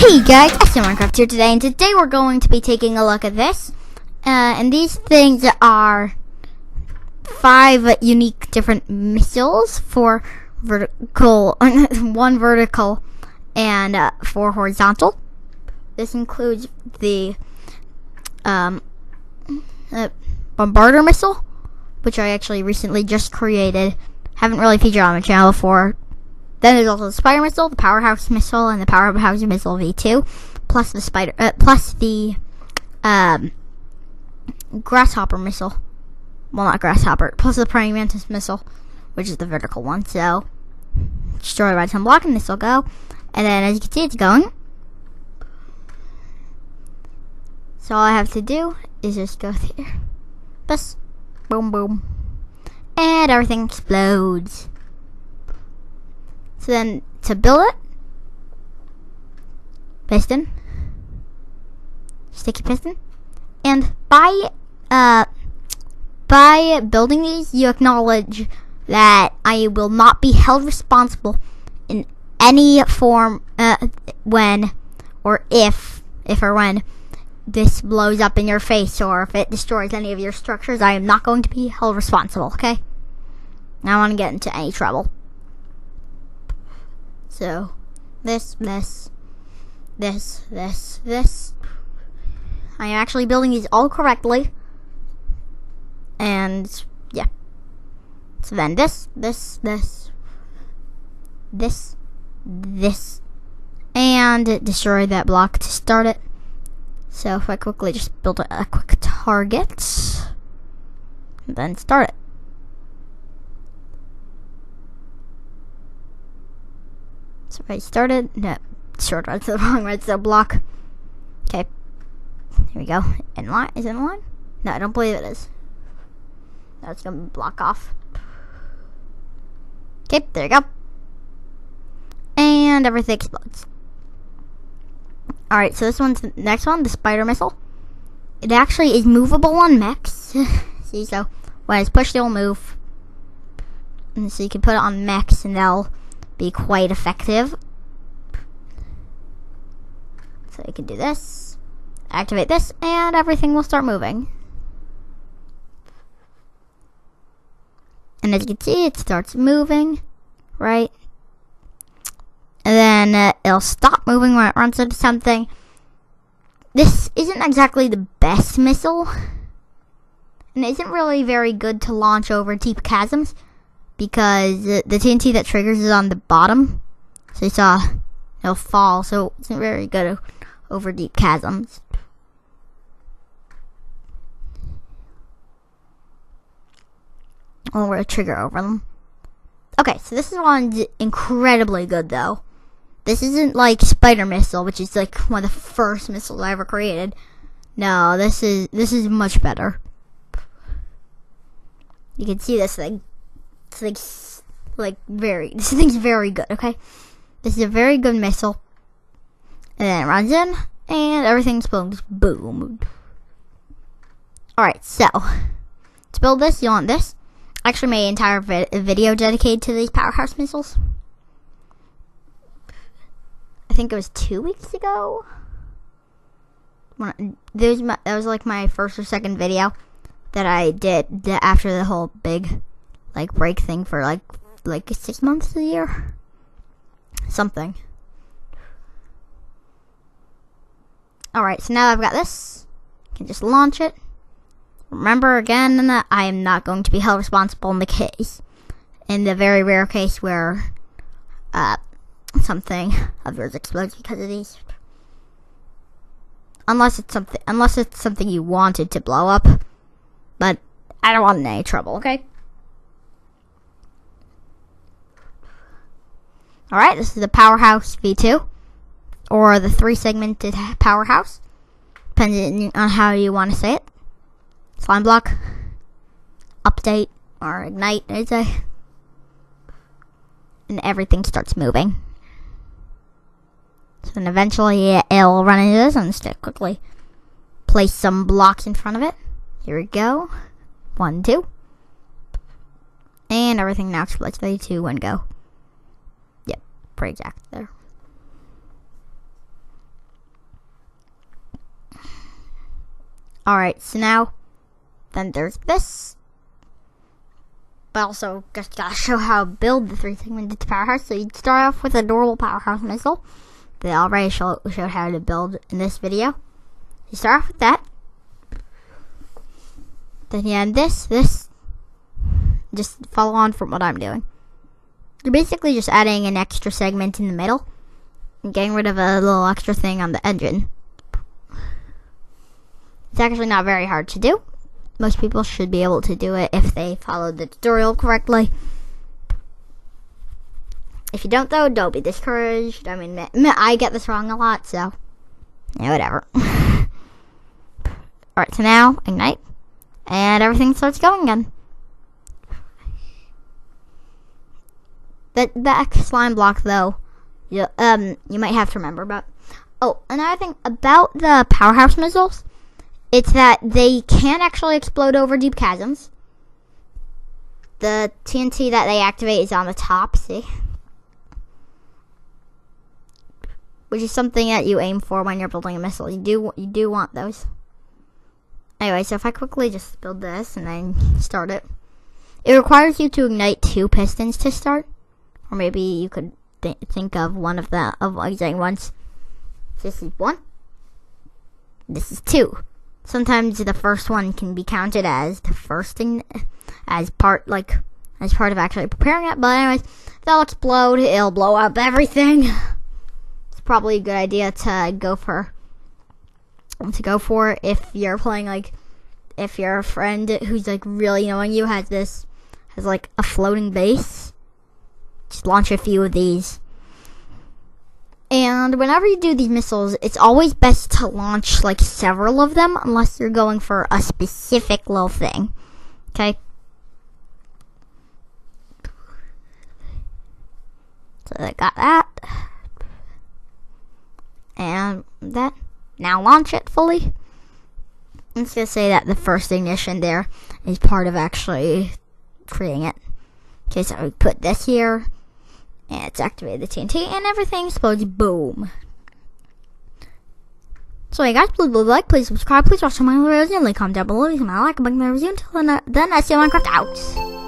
Hey guys, Minecraft here today, and today we're going to be taking a look at this. And these things are 5 unique different missiles, 4 vertical, 1 vertical, and 4 horizontal. This includes the bombarder missile, which I actually recently just created. Haven't really featured on my channel before. Then there's also the spider missile, the powerhouse missile, and the powerhouse missile V2, plus the grasshopper missile. Well, not grasshopper, plus the praying mantis missile, which is the vertical one. So, destroy by some block, and this will go. And then, as you can see, it's going. So all I have to do is just go here. Bus, boom, boom, and everything explodes. So then, to build it, piston, sticky piston, and by building these, you acknowledge that I will not be held responsible in any form when or if or when this blows up in your face, or if it destroys any of your structures. I am not going to be held responsible, okay? I don't want to get into any trouble. So, this. I am actually building these all correctly. And, yeah. So then this. And destroy that block to start it. So if I quickly just build a quick target. And then start it. So I started, no, short that's the wrong redstone block. Okay, here we go. In line, is it in line? No, I don't believe it is. No, it's gonna block off. Okay, there you go. And everything explodes. Alright, so this one's the next one, the spider missile. It actually is movable on mechs. See, so when it's pushed, it'll move. And so you can put it on mechs and they'll be quite effective. So you can do this, activate this, and everything will start moving. And as you can see, it starts moving, right? And then it'll stop moving when it runs into something. This isn't exactly the best missile, and it isn't really very good to launch over deep chasms, because the TNT that triggers is on the bottom. So you saw it'll fall, so it's not very good over deep chasms. Or a trigger over them. Okay, so this one's incredibly good though. This isn't like spider missile, which is like one of the first missiles I ever created. No, this is much better. You can see this thing. This thing's very good, okay? This is a very good missile. And then it runs in, and everything explodes. Boom. Alright, so, to build this, you want this. I actually made an entire video dedicated to these powerhouse missiles. I think it was 2 weeks ago. That was like my first or second video that I did after the whole big break thing for like 6 months a year, something. Alright, so now I've got this, I can just launch it. Remember again that I am not going to be held responsible in the very rare case where something of yours explodes because of these. Unless it's something you wanted to blow up, but I don't want any trouble, okay? Alright, this is the powerhouse V2, or the 3-segmented powerhouse, depending on how you want to say it. Slime block, update, or ignite, I'd say. And everything starts moving. So then eventually it'll run into this. I'm just going to quickly place some blocks in front of it. Here we go. 1, 2. And everything now explodes. 3, 2, 1, go. Yep, pretty exact there. Alright, so now, then there's this. But also, just gotta show how to build the 3-segmented powerhouse. So you'd start off with a normal powerhouse missile. They already showed how to build in this video. You start off with that. Then you add this. Just follow on from what I'm doing. You're basically just adding an extra segment in the middle and getting rid of a little extra thing on the engine. It's actually not very hard to do. Most people should be able to do it if they followed the tutorial correctly. If you don't, though, don't be discouraged. I mean, I get this wrong a lot, so yeah, whatever. Alright, so now, ignite. And everything starts going again. That back slime block, though, you might have to remember about. Oh, another thing about the powerhouse missiles, it's that they can actually explode over deep chasms. The TNT that they activate is on the top, see? Which is something that you aim for when you're building a missile. You do want those. Anyway, so if I quickly just build this and then start it. It requires you to ignite 2 pistons to start. Or maybe you could think of one of the igniting ones. This is 1. This is 2. Sometimes the first one can be counted as the first thing, as part of actually preparing it. But anyways, they'll explode. It'll blow up everything. It's probably a good idea to go for if you're playing, if your friend who's really knowing you has a floating base. Just launch a few of these. And whenever you do these missiles, it's always best to launch several of them, unless you're going for a specific little thing. Okay? So I got that. And that. Now launch it fully. I'm just going to say that the first ignition there is part of actually creating it. Okay, so we put this here. And it's activated the TNT, and everything explodes. Boom. So, hey guys, please subscribe, please watch some of my videos, and comment down below, leave my like button, until then, I see you on Minecraft out.